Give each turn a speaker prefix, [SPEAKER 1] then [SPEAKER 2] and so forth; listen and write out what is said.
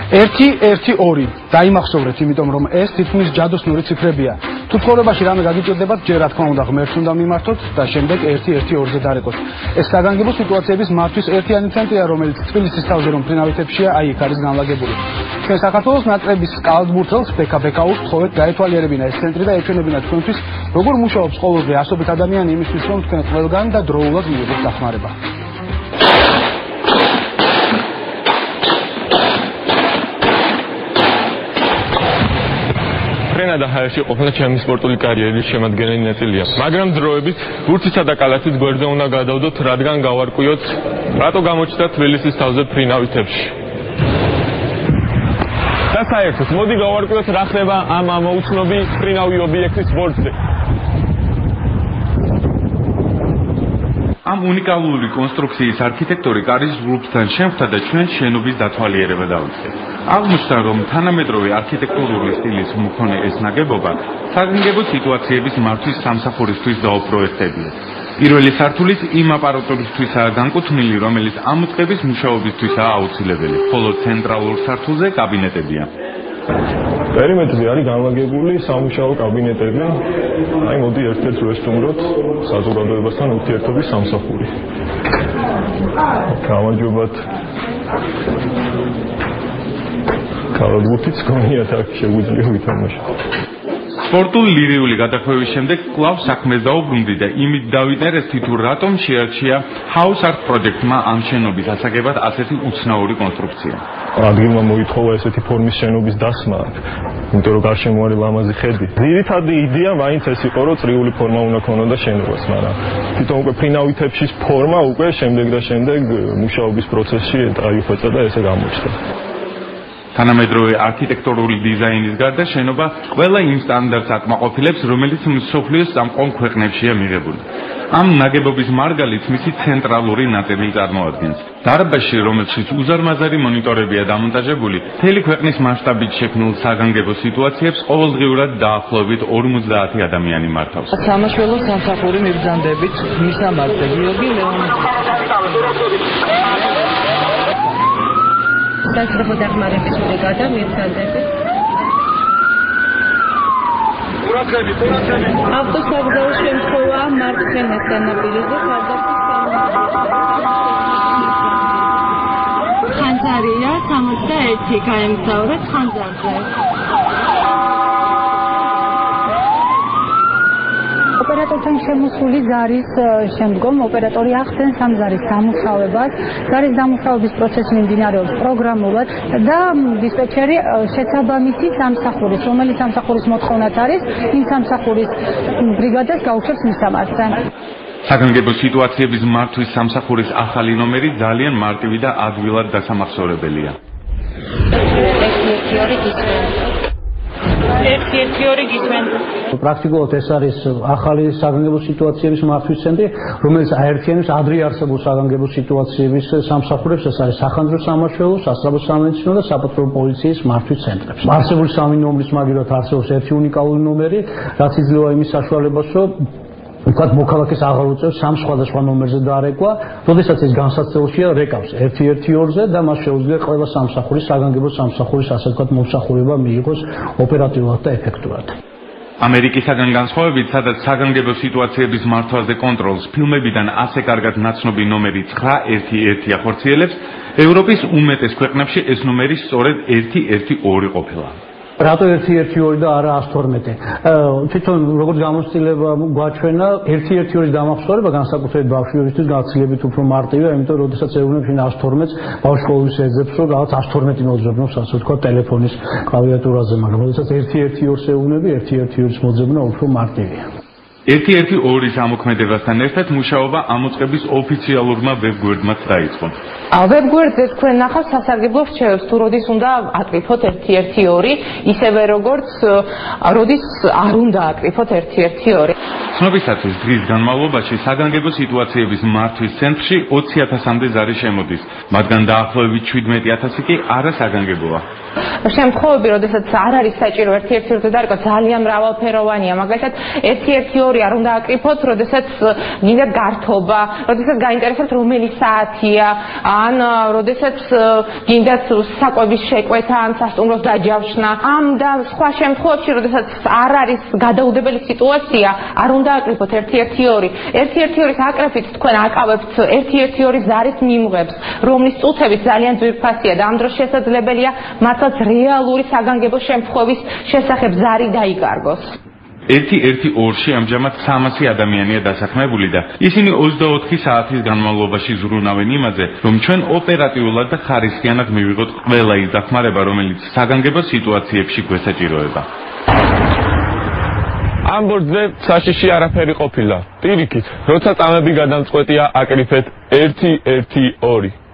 [SPEAKER 1] 1-1-2 დაიმახსოვრეთ, იმიტომ რომ ეს თითქმის ჯადოსნური ციფრებია. თუ ცხოვრებაში რამე გაგიჭირდებათ, ჯერ რა თქმა უნდა ღმერთს უნდა მიმართოთ და შემდეგ 1-1-2-ზე დარეკოთ. ეს საგანგებო სიტუაციების მართვის ერთიანი ცენტრია, რომელიც თბილისის თავზე რომ ფრინავითებშია, აი იქ არის განლაგებული. ჩვენ საქართველოს ნაკრების კალათბურთელს ბექა-ბექაუს თხოვეთ გაეთვალიერებინა ეს ცენტრი და ეჩვენებინა თქვენთვის, როგორ მუშაობს ყოველდღე ასობით ადამიანი იმისთვის, რომ თქვენ ყველგან და დროულად მიიღოთ დახმარება.
[SPEAKER 2] ფრენა და ჰაერში ყოფნა ჩემი სპორტული კარიერის შემადგენელი ნაწილია. მაგრამ დროებით ბურთისა და კალათით გვერდზე უნდა გადავდოთ, რადგან გავარკვიოთ, რატო გამოჩნდა თბილისის თავზე ფრინავითებში. და საერთოდ, მოდი გავარკვიოთ, რა ხდება ამ ამოუცნობი ფრინავი ობიექტის ბორცვზე.
[SPEAKER 3] ამ უნიკალური კონსტრუქციის არქიტექტორი კარის ჯგუფთან შემხთა და ჩვენ შენობის დათვალიერება დავიწყეთ. აღმოჩნდა, რომ თანამედროვე არქიტექტურული სტილის მქონე ეს ნაგებობა საგანგებო სიტუაციების მართვის სამსახურისთვის დაუპროექტებია. პირველი სართულით იმ აპარატურისთვისაა განკუთვნილი, რომელიც ამოწყების მუშაობისთვისაა აუცილებელი, ხოლო ცენტრალურ სართულზე კაბინეტებია.
[SPEAKER 2] პერიმეტრზე არის განლაგებული სამუშაო კაბინეტები. აი მოდი ერთ-ერთ ვესტუმროთ საზოგადოებასთან ურთიერთობის სამსახური. გამარჯობათ. კალათბურთიც გონიათ აქ შეგვიძლია ვითამაშოთ.
[SPEAKER 3] სპორტული ლირიული გადახვევის შემდეგ კვლავ საქმეს დაუბრუნდი და იმით დავინტერესდი თუ რატომ შეარჩია House Art Project-მა ამ შენობის ასაგებად ასეთი უცნაური კონსტრუქცია.
[SPEAKER 2] ადგილმა მოითხოვა ესეთი ფორმის შენობის დასმა, იმიტომ რომ გარშემო არის ლამაზი ხედი. ძირითადი იდეა მაინც ეს იყო, რომ წრიული ფორმა უნდა ქონოდა შენობას, მაგრამ თვითონ უკვე ფრინავითებში ფორმა უკვე შემდეგ მუშაობის პროცესში დაიხვეწა და ესე გამოჩნდა.
[SPEAKER 3] თანამედროვე არქიტექტურული დიზაინის გარდა შენობა ყველა იმ სტანდარტს აკმაყოფილებს, რომელიც მსოფლიოს წამყვან ქვეყნებშია მიღებული. ამ ნაგებობის მარგალით მისი ცენტრალური ნაწილი წარმოადგენს. დარბაზში, რომელშიც უზარმაზარი მონიტორებია დამონტაჟებული, მთელი ქვეყნის მასშტაბით შექმნილ საგანგებო სიტუაციებს ყოველდღიურად დაახლოებით 50 ადამიანი მართავს.
[SPEAKER 4] სამაშველო სამსახური მიბრძანდებით მისამართზე გიორგი ლეონიძე.
[SPEAKER 5] სასწრაფო დახმარების ბრიგადა მიბრძანდებით. ავტოსაგზაო შემთხვევა მარცხენა სანაპიროზე ხარდაფის ხანძარია 61 გაემგზავრეთ ხანძარზე.
[SPEAKER 6] ოპერატორთან შემოსული ზარის შემდგომ ოპერატორი ახდენს ამ ზარის დამუშავებას. ზარის დამუშავების პროცესი მიმდინარეობს პროგრამულად და დისპეჩერი შესაბამისი სამსახურის, რომელიც სამსახურის მოთხოვნად არის, იმ სამსახურის ბრიგადას გაუშვებს მისამართზე.
[SPEAKER 3] საგანგებო სიტუაციების მართვის სამსახურის ახალი ნომერი ძალიან მარტივი და ადვილად დასამახსოვრებელია.
[SPEAKER 5] 1-1-2 გისმენთ.
[SPEAKER 1] პრაქტიკულად ეს არის ახალი საგანგებო სიტუაციების მართვის ცენტრი, რომელიც აერთიანებს ადრე არსებულ საგანგებო სიტუაციების სამსახურებს, ეს არის სახანძრო სამაშველო, სასწავლო სამედიცინო და საპატრულო პოლიციის მართვის ცენტრებს. არსებული სამი ნომრის მაგივრად არსებობს ერთი უნიკალური ნომერი, რაც იძლევა იმის საშუალებას, რომ ვთქვათ, მოქალაქეს აღარ უწევს სამ სხვადასხვა ნომერზე დარეკვა, როდესაც ეს განსაცდელშია რეკავს 1-1-2-ზე და მას შეუძლია ყველა სამსახურის, საგანგებო სამსახურის ასე ვთქვათ მომსახურება მიიღოს ოპერატიულად და ეფექტურად.
[SPEAKER 3] ამერიკისაგან განსხვავებით, სადაც საგანგებო სიტუაციების მართვაზე კონტროლს ფილმებიდან ასე კარგად ნაცნობი ნომერი 9-1-1 ახორციელებს, ევროპის უმეტეს ქვეყნებში ეს ნომერი სწორედ 1-1-2 ყოფილა.
[SPEAKER 1] რატო 1-1-2 და არა 112? თვითონ როგორც გამოცდილება გვაჩვენა 1-1-2-ის დამახსოვრება განსაკუთრებით ბავშვებისთვის გაცილებით უფრო მარტივია, იმიტომ რომ როდესაც ეუბნებს 112-ს, ბავშვი ყოველთვის ეძებს, რომ რაღაც 112 მოძებნობს, ასე ვთქვათ, ტელეფონის კლავიატურაზე, მაგრამ როდესაც 1-1-2-ს ეუბნები, 1-1-2-ის მოძებნა უფრო მარტივია.
[SPEAKER 3] 1-1-2-ის ამოქმედებასთან ერთად მუშაობა ამოწყების ოფიციალურმა ვებგვერდმაც დაიწყო.
[SPEAKER 7] ვებგვერდზე თქვენ ნახავთ სასარგებლო რჩევებს, თუ როდის უნდა აკრიფოთ 1-1-2, ისევე როგორც როდის არ უნდა აკრიფოთ 1-1-2.
[SPEAKER 3] ცნობისათვის დღის განმავლობაში საგანგებო სიტუაციების მართვის ცენტრში 20,000-მდე ზარი შემოდის, მათგან დაახლოებით 17,000 კი არასაგანგებოა.
[SPEAKER 7] შემთხვევები, როდესაც არ არის საჭირო ერთ-ერთი როდესაც დაარკვევთ, ძალიან მრავალფეროვანია. მაგალითად, ერთ-ერთი არ უნდა აკრიფოთ, როდესაც გინდათ გართობა, როდესაც გაინტერესებთ რომელი საათია, ან როდესაც გინდათ საკვების შეკვეთა, ან სასტუმროს დაჯავშნა. ამ და სხვა შემთხვევებში, როდესაც არ არის გადაუდებელი სიტუაცია, არ უნდა აკრიფოთ ერთ-ერთი. ერთ-ერთი აკრეფით თქვენ აკავებთ ერთ-ერთი ზარის მიმღებს, რომლის წუთებით ძალიან ძვირფასია და ამ დროს შესაძლებელია მართლაც რეალური საგანგებო შემთხვევის შესახებ ზარი დაიკარგოს.
[SPEAKER 3] ერთ-ერთი ამჟამად 300 ადამიანია დასაქმებული და ისინი 24 საათის განმავლობაში ზრუნავენ იმაზე, რომ ჩვენ ოპერატიულად და ხარისხიანად მივიღოთ ყველა ის დახმარება, რომელიც საგანგებო სიტუაციებში გვესაჭიროება.
[SPEAKER 2] ამ ბორცვზე საშიში არაფერი ყოფილა. პირიქით, როცა წამები გადამწყვეტია აკრიფეთ 112